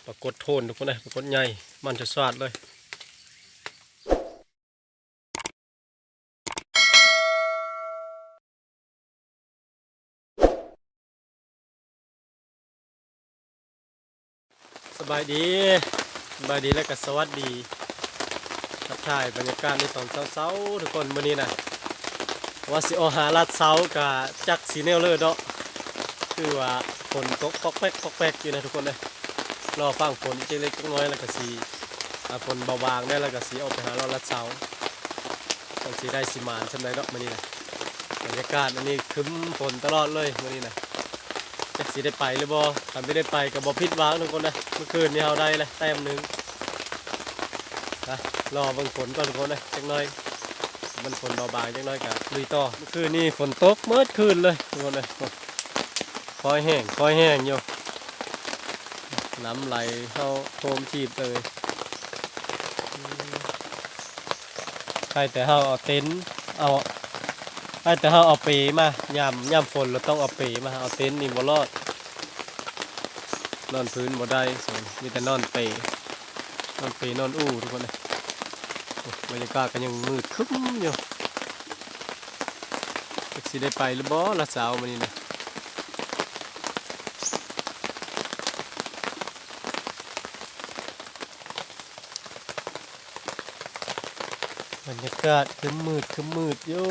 ปรากฏโทนทุกคนเลยปรากฏใหญ่มันจะสวัสดเลยสบายดีสบายดีและก็สวัสดีทักทายบรรยากาศในตอนเช้าๆทุกคนมื้อนี้นะว่าสิเอาหาลาดเช้ากับจักสีแนวเลยเนาะคือว่าฝนตกปอกแป๊กปอกแป๊กอยู่นะทุกคนเลยรอฟังฝนเล็กๆน้อยๆแล้วก็สีฝนเบาบางได้แล้วก็สีออกไปหาเราลาดเช้าต้องสีได้สีมานสำหรับเนาะมื้อนี้นะบรรยากาศอันนี้ครึ้มฝนตลอดเลยมื้อนี้นะจะสีได้ไปหรือบ่ถ้าไม่ได้ไปก็บ่ผิดหวังทุกคนนะเมื่อคืนนี้เราได้เลยแต้มหนึ่งนะรอเบิ่งฝนก่อนทุกคนนะจักหน่อยมันฝนเบาบางจักหน่อยก็ลุยต่อเมื่อคืนนี้ฝนตกเมื่อคืนเลยทุกคนเลยคอยแห้งอยู่น้ำไหลเข้าโทมทีบเลยใครแต่เราเอาเต็นท์เอาใครแต่เราเอาเปมายามฝนเราต้องเอาเปมาเอาเต็นท์นี่บ่รอดนอนพื้นบ่ได้ส่วนมีแต่นอนเปนอนอู้ทุกคนเลยบรรยากาศก็ยังมืดครึ้มอยู่สิได้ไปหรือบ่ละสาวมื้อนี้นะบรรยากาศครึ้มมืดอยู่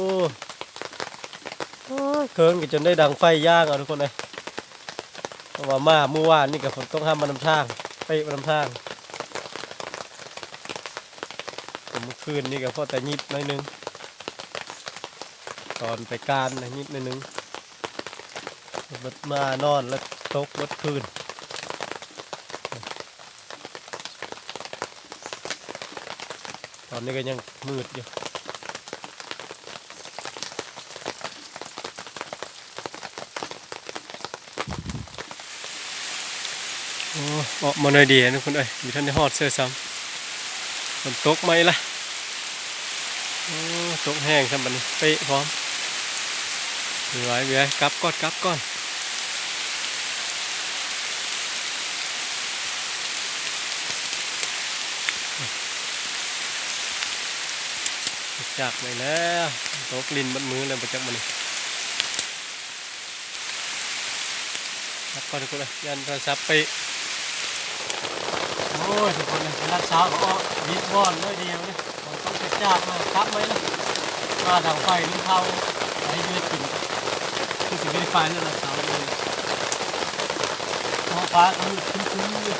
เคินก็จนได้ดังไฟย่างเอาทุกคนเลยเพราะว่ามาเมื่อวานนี่กับฝนต้องห้ามมานำทางไปมานำทางเมื่อคืนนี่ก็พอแต่ยิบหน่อยนึงตอนไปการนะยิบหน่อยนึงรถมานอนแล้วตกรถคืนตอนนี้ก็ยังมืดอยู่ออกมาหน่อยดีนะคุณเอ้ยมีท่านได้ฮอดเสื้อซ้ำฝนตกไหมล่ะตกแห้งซ้ำบัดนี้เป๊ะพร้อมไว้กลับก่อนจากไหนแล้วตกลินบัดมือเลยประจักษ์มันนี่กลับก่อนทุกคนเลยยันโทรศัพท์ไปโอ้ยทุกคนเลยรักษาก็ยิบวอนเลยเดียวนี่ต้องไปจากมาครับไหมล่ะมาดังไฟนี่เข้าให้เลือดกินคือสิ่งที่ไฟนี่รักษาเลยท้องฟ้าคือคุ้มๆอยู่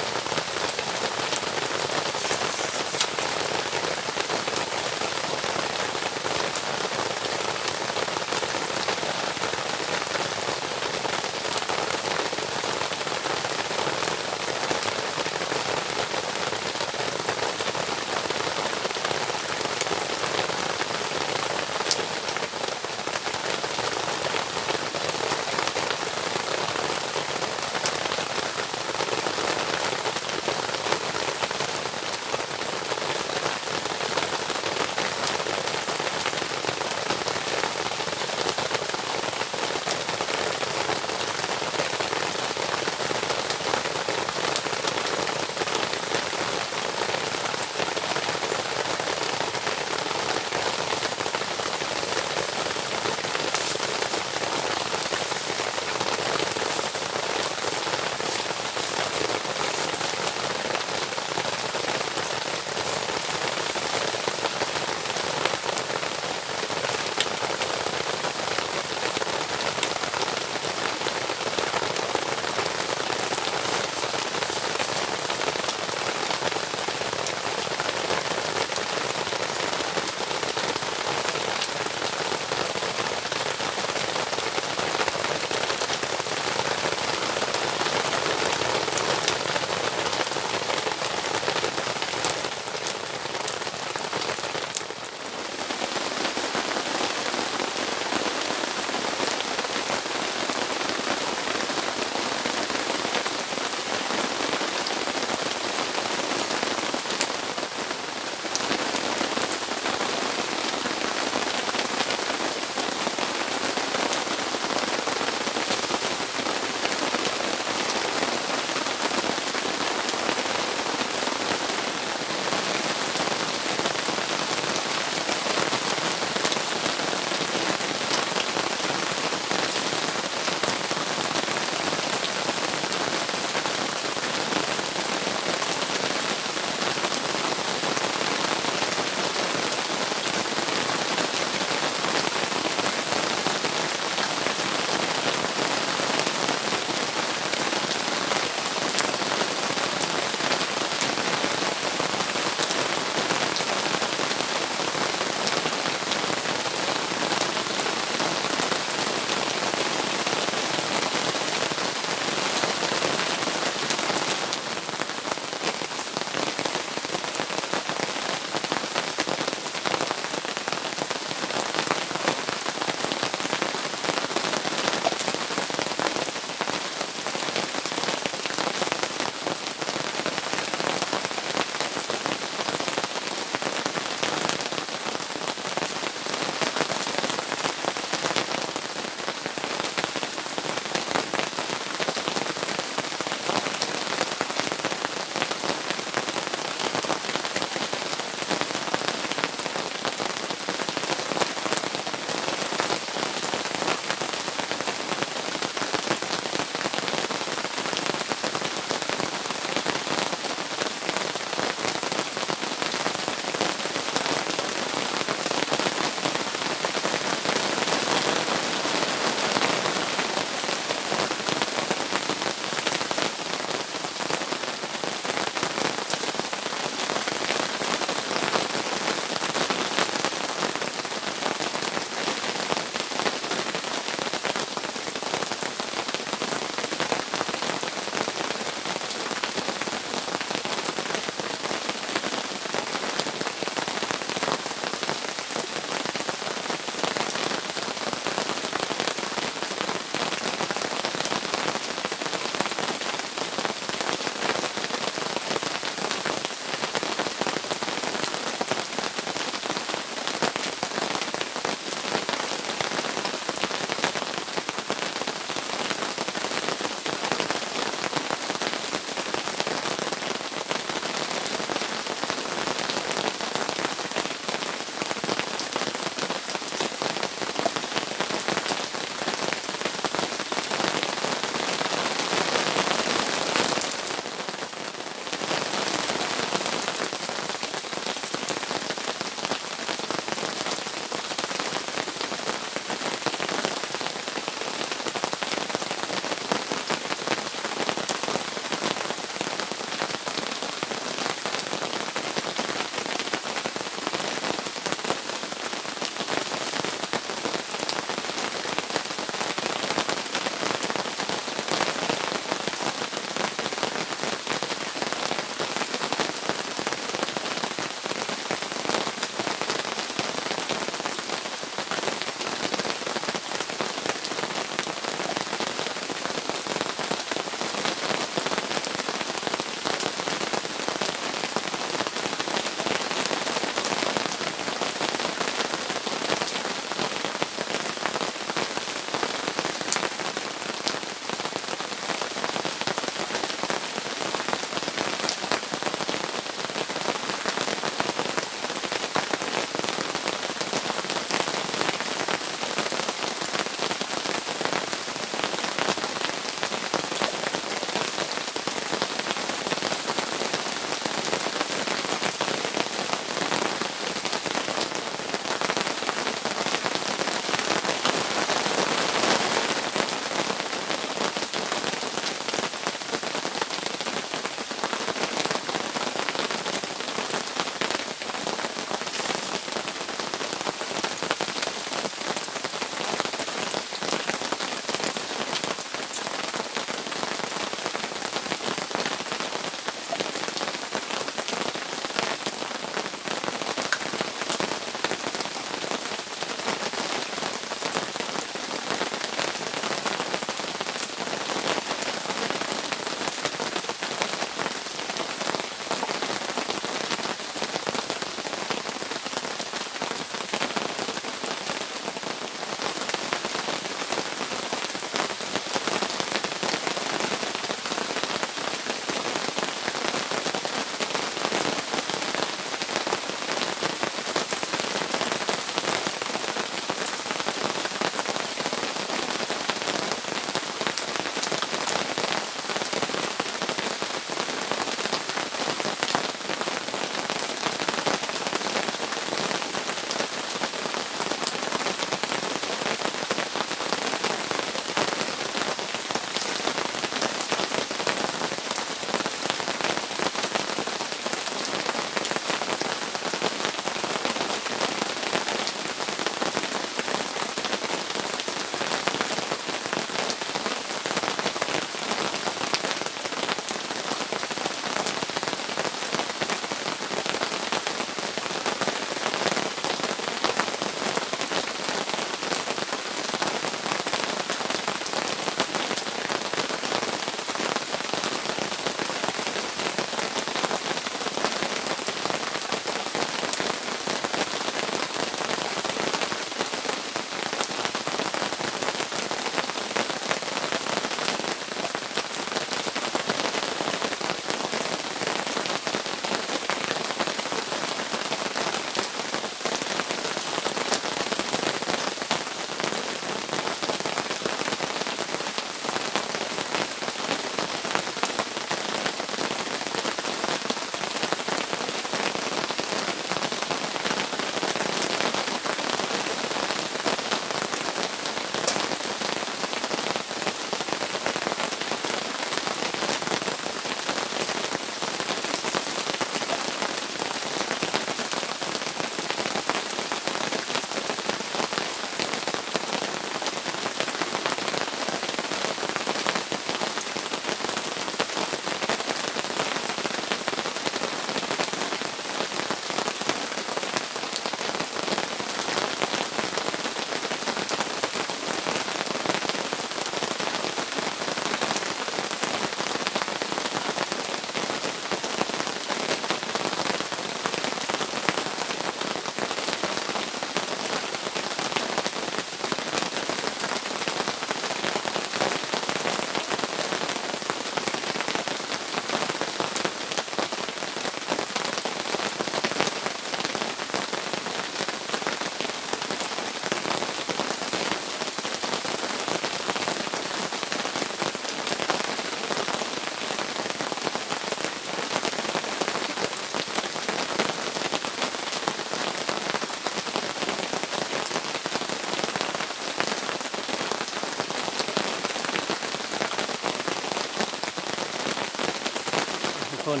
คน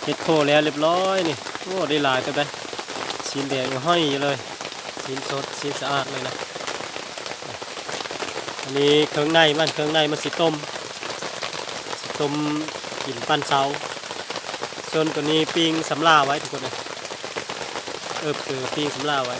เฮ็ดโคแล้วเรียบร้อยนี่โอ้ได้หลายตัวได้สีแดงห้อยอยู่เลยสีสดสีสะอาดเลยนะอันนี้เครื่องในมันสิต้มกินปั้นเสาส่วนตัวนี้ปิ้งสำลาไว้ทุกคนเลยคือปิ้งสำลาไว้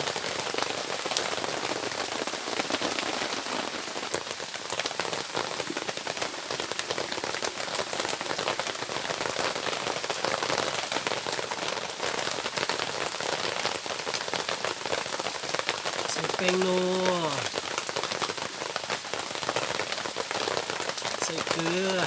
ใส่แป้งนัวใส่เกลือ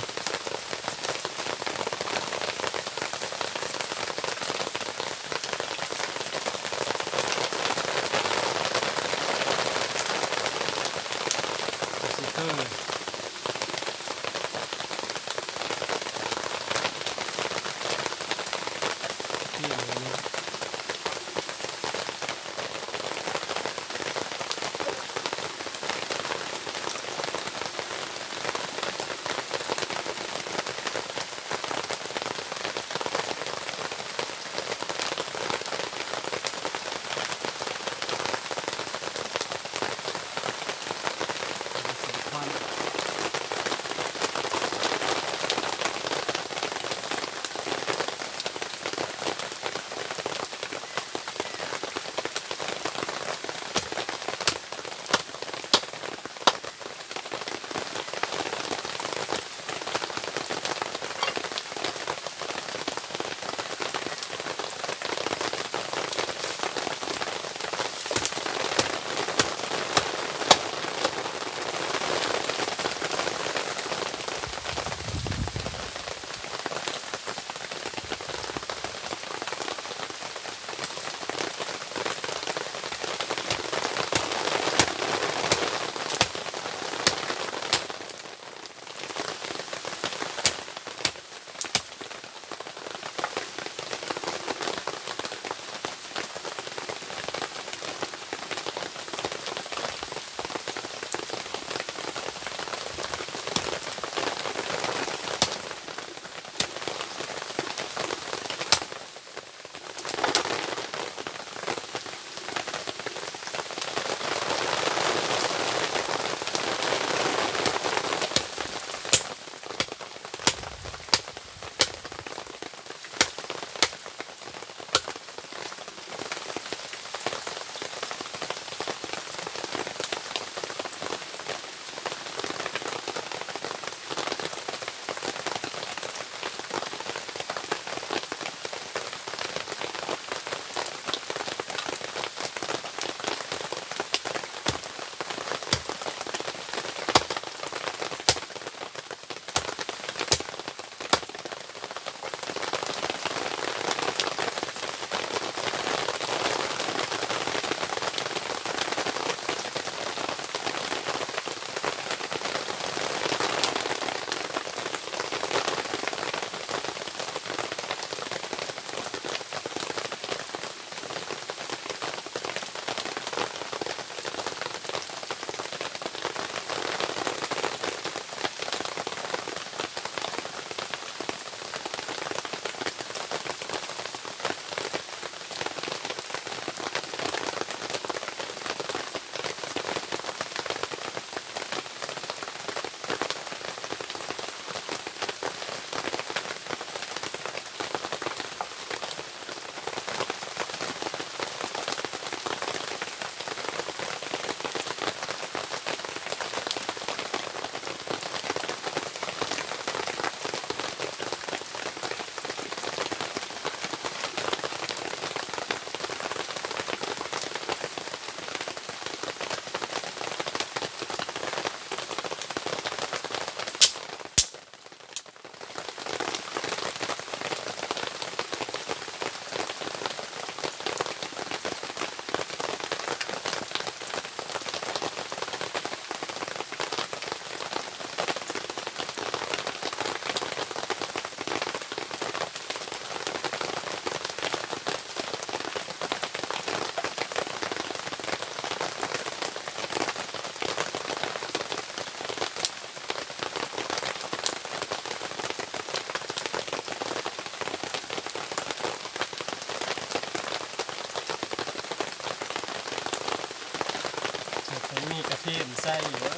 ใส่อยู่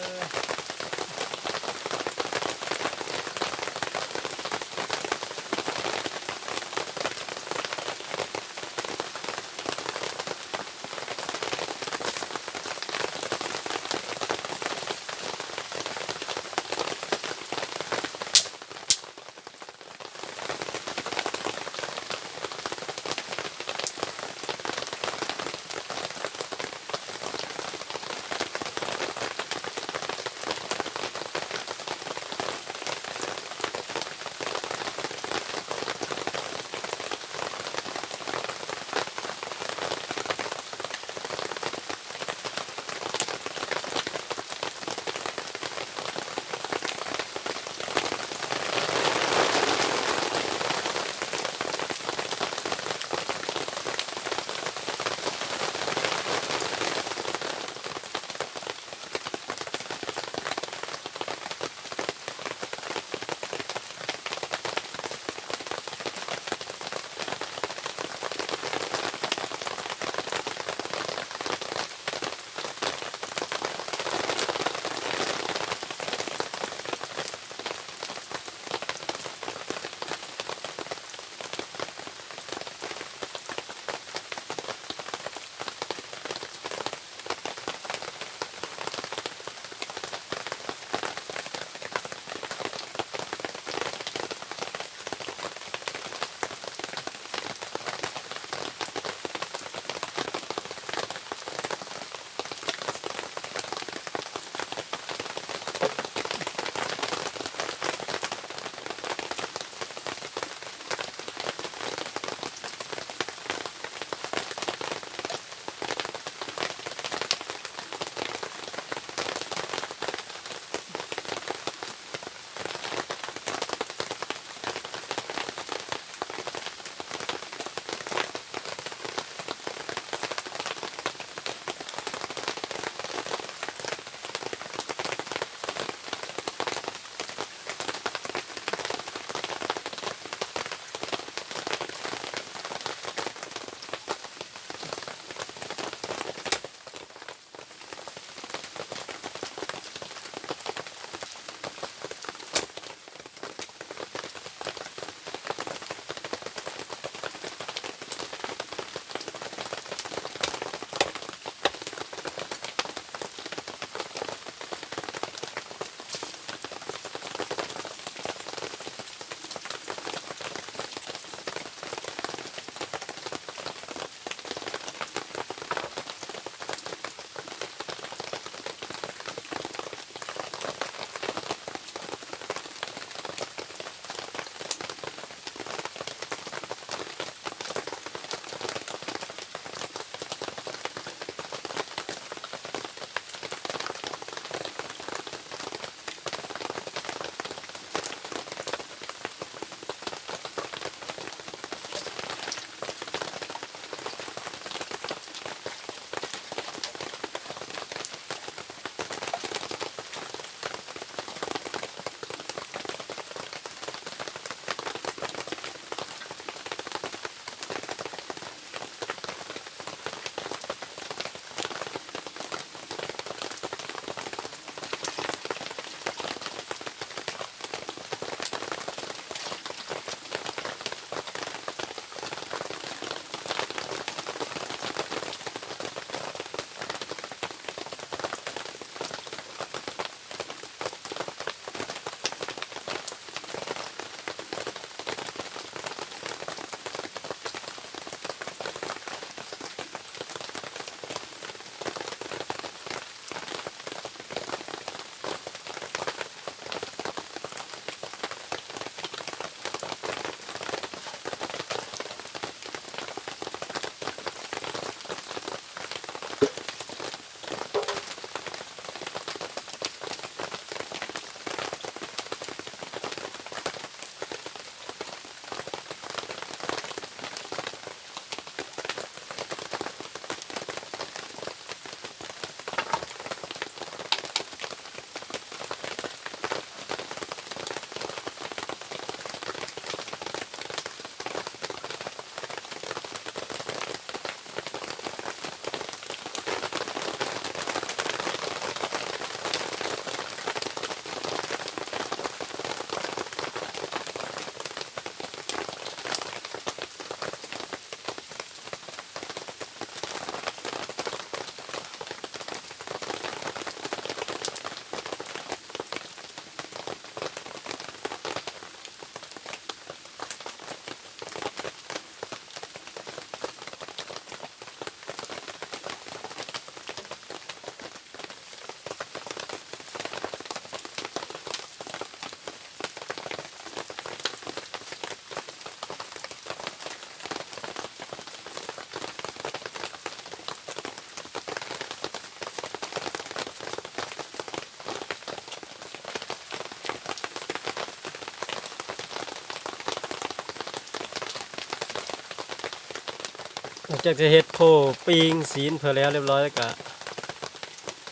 หลังจากจะเฮ็ดโคปิ้งศีลเพื่อแล้วเรียบร้อยแล้วก็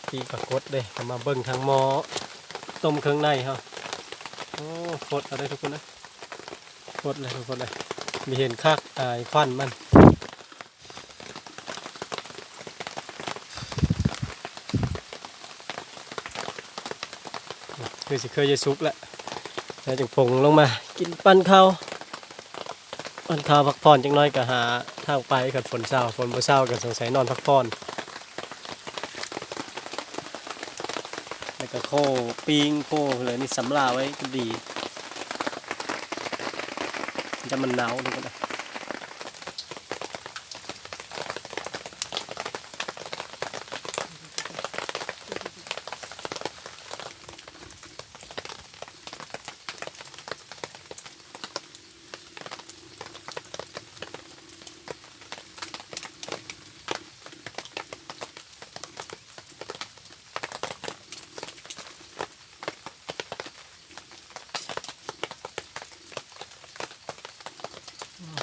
ปิ้งปลากดเลยก็มาเบิ่งทางหม้อต้มเครื่องในเฮาโอ้ฟดเอาได้ทุกคนนะฟดเลยทุกคนเลยมีเห็นคักควันมันคือสิเคยจะสุกแล้วแล้วจึงผงลงมากินปั้นข้าวพักผ่อนจังน้อยก็หาทางไปกับฝนเช้าฝนบ่เช้าก็สงสัยนอนพักผ่อนแล้วก็โคปิ้งโคเลยนี่สำลาไว้ก็ดีจะมันหนาวทุกคนนะ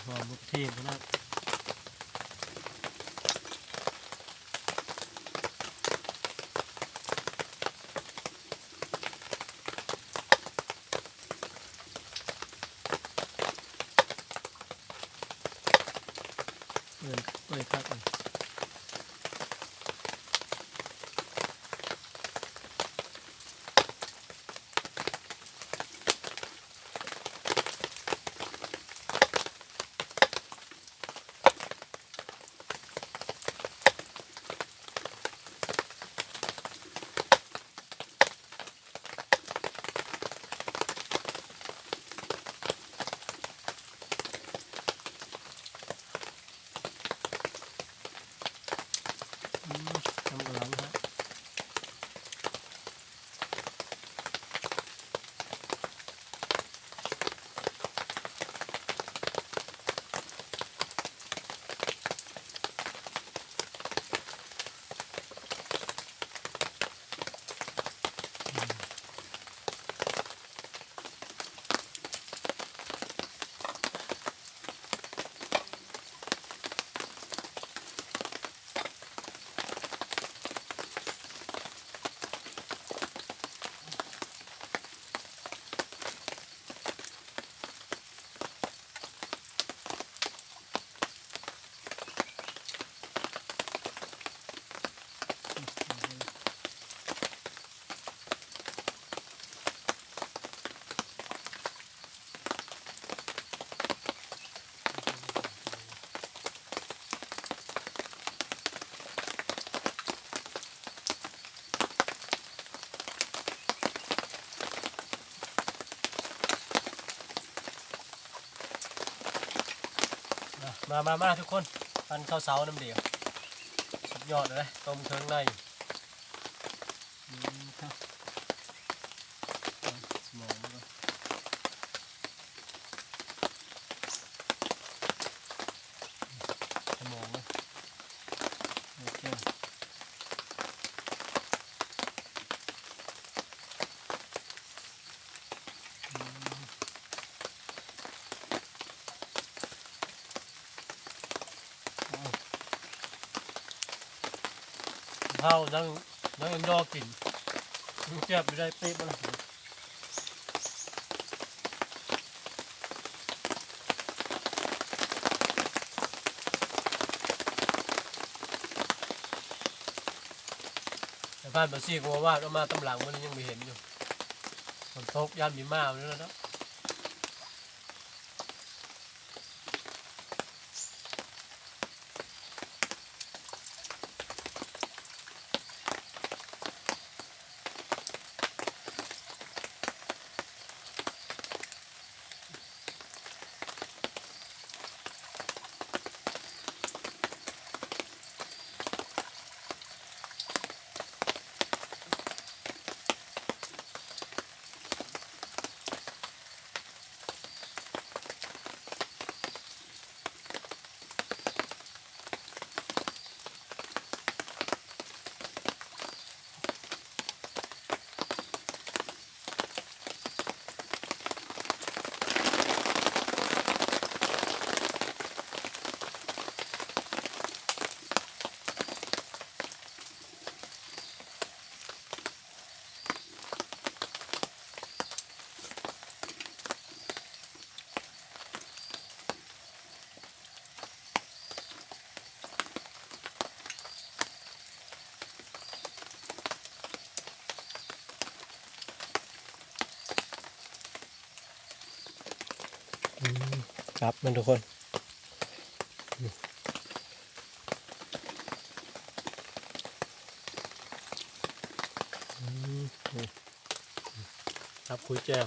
หอมมุกเทศนะเงินไปคักเลยทำกระลังฮะมาทุกคนปั้นข้าวเสาน้ำเดียวสุดยอดเลยต้มเครื่องในครับสมองด้วยสมองเลยโอเคข้าวนั่งรอกินเจ็บไม่ได้เป๊ะบ้างแต่บ้านบาซี่ก็ว่าก็มาตำหลังมันยังไม่เห็นอยู่ฝนตกย่านมีมาแล้วนะ กลับมันทุกคนครับคุยแจ้ว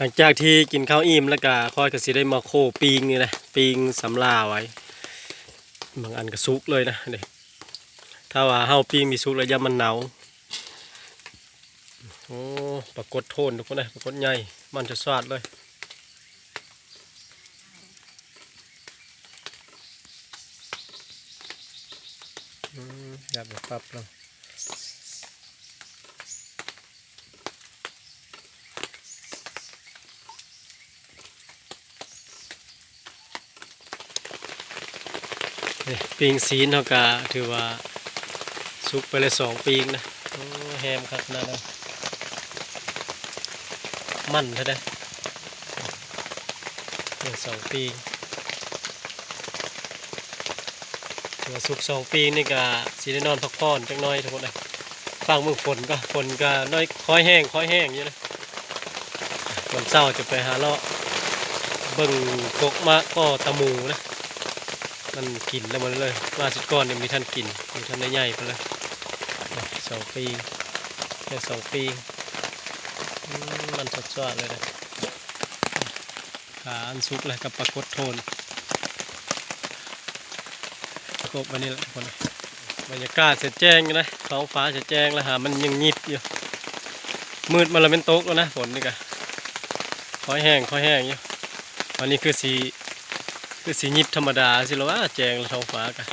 หลังจากที่กินข้าวอิ่มแล้วก็ค่อยก็สิได้มาโคปิงนี่นะปิงสำลาไว้บางอันก็สุกเลยนะเด็กถ้าว่าเฮาปิงมีสุกแล้วย่ามันหนาวโอ้ปรากฏโทนทุกคนเลยปรากฏใหญ่มันจะสวาดเลยยับแบบปั๊บแล้วปิงซีนเขาก็ถือว่าสุกไปเลย2ปิงนะโอ้แฮมครับนะมันเท่าไดเนี่ย2ปิงถือว่าสุก2ปิงนี่ก็สีได้นอนพักผ่อนจักหน้อยทุกคนเลยฟังเมืองฝนก็น้อยค่อยแห้งอยู่นะวันเช้าจะไปหาเลาะเบิ่งกกมะก็ตะมูนะมันกินแล้วมันเลยมาสิก้อนเนี่ยมีท่านกินมีท่านใหญ่ๆไปเลย2ปีแค่2ปีมันสดๆเลยนะขาอันซุกเลยกับปลากดโทนกบวันนี้แหละคนบรรยากาศเสร็จแจ้งนะท้องฟ้าเสร็จแจ้งแล้วหามันยังยิบอยู่มืดมาแล้วเป็นโต๊ะแล้วนะฝนนี่กะค่อยแห้งอยู่วันนี้คือสียิบธรรมดาสิหรอว่าแจ้งแล้วท้องฟ้ากะ